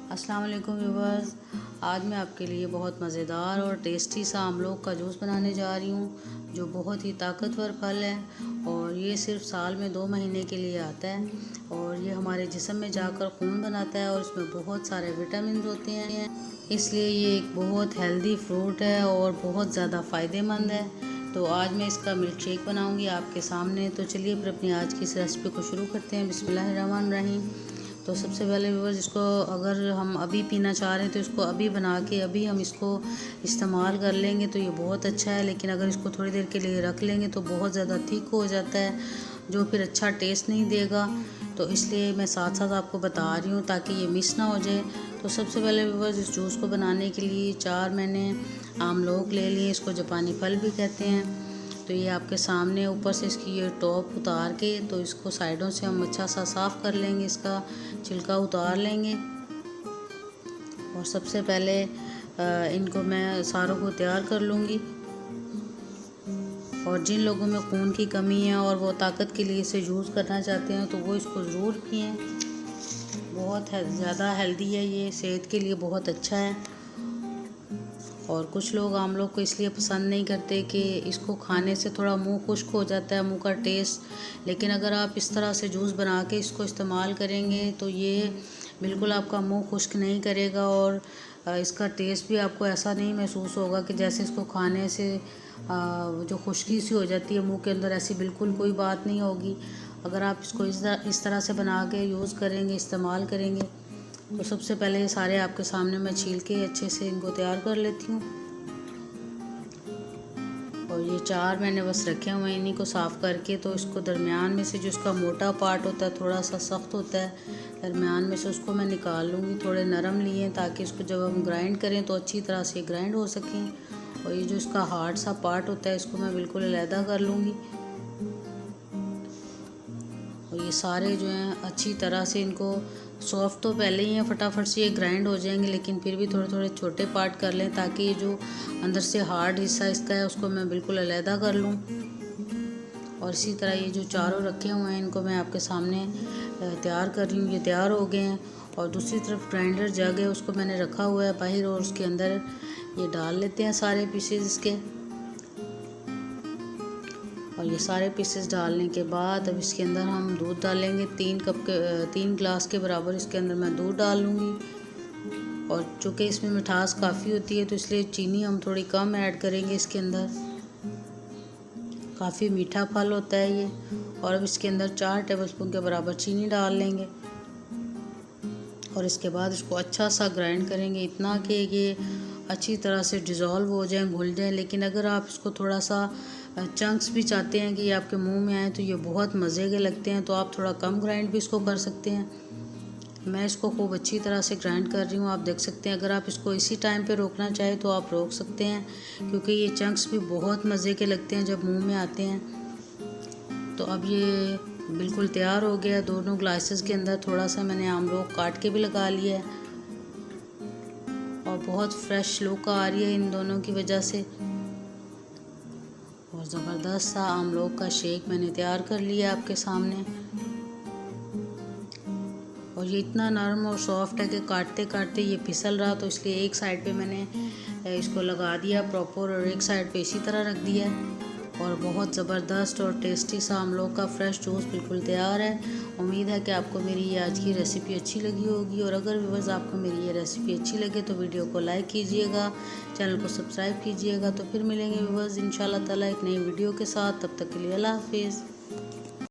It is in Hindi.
अस्सलाम वालेकुम व्यूवर्स। आज मैं आपके लिए बहुत मज़ेदार और टेस्टी सा आमलों का जूस बनाने जा रही हूँ, जो बहुत ही ताकतवर फल है और ये सिर्फ साल में 2 महीने के लिए आता है और ये हमारे जिस्म में जाकर खून बनाता है और इसमें बहुत सारे विटामिन होते हैं। इसलिए ये एक बहुत हेल्दी फ्रूट है और बहुत ज़्यादा फ़ायदेमंद है। तो आज मैं इसका मिल्क शेक बनाऊँगी आपके सामने। तो चलिए फिर अपनी आज की इस रेसिपी को शुरू करते हैं। बिस्मिल्लाहिर्रहमानिर्रहीम। तो सबसे पहले व्यूअर्स, इसको अगर हम अभी पीना चाह रहे हैं तो इसको अभी बना के अभी हम इसको इस्तेमाल कर लेंगे तो ये बहुत अच्छा है। लेकिन अगर इसको थोड़ी देर के लिए रख लेंगे तो बहुत ज़्यादा थिक हो जाता है, जो फिर अच्छा टेस्ट नहीं देगा। तो इसलिए मैं साथ साथ आपको बता रही हूँ ताकि ये मिस ना हो जाए। तो सबसे पहले व्यूअर्स, इस जूस को बनाने के लिए 4 मैंने आमलोक ले लिए। इसको जापानी फल भी कहते हैं। तो ये आपके सामने ऊपर से इसकी ये टॉप उतार के तो इसको साइडों से हम अच्छा सा साफ़ कर लेंगे, इसका छिलका उतार लेंगे। और सबसे पहले इनको मैं सारों को तैयार कर लूँगी। और जिन लोगों में खून की कमी है और वो ताकत के लिए इसे यूज़ करना चाहते हैं तो वो इसको ज़रूर पिएँ। बहुत ज़्यादा हेल्दी है, ये सेहत के लिए बहुत अच्छा है। और कुछ लोग आमलों को इसलिए पसंद नहीं करते कि इसको खाने से थोड़ा मुंह खुश्क हो जाता है, मुंह का टेस्ट। लेकिन अगर आप इस तरह से जूस बना के इसको इस्तेमाल करेंगे तो ये बिल्कुल आपका मुंह खुश्क नहीं करेगा और इसका टेस्ट भी आपको ऐसा नहीं महसूस होगा कि जैसे इसको खाने से जो खुश्की सी हो जाती है मुंह के अंदर, ऐसी बिल्कुल कोई बात नहीं होगी। अगर आप इसको इस तरह से बना के यूज़ करेंगे, इस्तेमाल करेंगे। तो सबसे पहले ये सारे आपके सामने मैं छील के अच्छे से इनको तैयार कर लेती हूँ। और ये 4 मैंने बस रखे हुए हैं, इन्हीं को साफ़ करके तो इसको दरमियान में से जो इसका मोटा पार्ट होता है, थोड़ा सा सख्त होता है, दरमियान में से उसको मैं निकाल लूँगी। थोड़े नरम लिए ताकि इसको जब हम ग्राइंड करें तो अच्छी तरह से ग्राइंड हो सकें। और ये जो इसका हार्ड सा पार्ट होता है इसको मैं बिल्कुल अलहदा कर लूँगी। और ये सारे जो हैं अच्छी तरह से इनको सॉफ्ट तो पहले ही हैं, फटाफट से ये ग्राइंड हो जाएंगे, लेकिन फिर भी थोड़े थोड़े छोटे पार्ट कर लें ताकि ये जो अंदर से हार्ड हिस्सा इसका है उसको मैं बिल्कुल अलहदा कर लूँ। और इसी तरह ये जो चारों रखे हुए हैं इनको मैं आपके सामने तैयार कर रही हूँ। ये तैयार हो गए हैं। और दूसरी तरफ ग्राइंडर जग है, उसको मैंने रखा हुआ है बाहर और उसके अंदर ये डाल लेते हैं सारे पीसेस इसके। और ये सारे पीसेस डालने के बाद अब इसके अंदर हम दूध डालेंगे। 3 ग्लास के बराबर इसके अंदर मैं दूध डाल लूँगी। और चूँकि इसमें मिठास काफ़ी होती है तो इसलिए चीनी हम थोड़ी कम ऐड करेंगे इसके अंदर। काफ़ी मीठा फल होता है ये। और अब इसके अंदर 4 टेबलस्पून के बराबर चीनी डाल लेंगे। और इसके बाद इसको अच्छा सा ग्राइंड करेंगे, इतना कि ये अच्छी तरह से डिज़ोल्व हो जाए, घुल जाए। लेकिन अगर आप इसको थोड़ा सा चंक्स भी चाहते हैं कि ये आपके मुंह में आए तो ये बहुत मज़े के लगते हैं, तो आप थोड़ा कम ग्राइंड भी इसको कर सकते हैं। मैं इसको खूब अच्छी तरह से ग्राइंड कर रही हूँ, आप देख सकते हैं। अगर आप इसको इसी टाइम पे रोकना चाहें तो आप रोक सकते हैं, क्योंकि ये चंक्स भी बहुत मज़े के लगते हैं जब मुँह में आते हैं। तो अब ये बिल्कुल तैयार हो गया। दोनों ग्लासेस के अंदर थोड़ा सा मैंने आमलोक काट के भी लगा लिया है और बहुत फ्रेश लुक आ रही है इन दोनों की वजह से। और ज़बरदस्त सा आमलोक का शेक मैंने तैयार कर लिया आपके सामने। और ये इतना नरम और सॉफ्ट है कि काटते काटते ये फिसल रहा, तो इसलिए एक साइड पे मैंने इसको लगा दिया प्रॉपर और एक साइड पे इसी तरह रख दिया। और बहुत ज़बरदस्त और टेस्टी सा आमलोक का फ्रेश जूस बिल्कुल तैयार है। उम्मीद है कि आपको मेरी ये आज की रेसिपी अच्छी लगी होगी। और अगर व्यूअर्स आपको मेरी ये रेसिपी अच्छी लगे तो वीडियो को लाइक कीजिएगा, चैनल को सब्सक्राइब कीजिएगा। तो फिर मिलेंगे व्यूअर्स इंशाल्लाह ताला एक नई वीडियो के साथ। तब तक के लिए अल्लाह हाफिज़।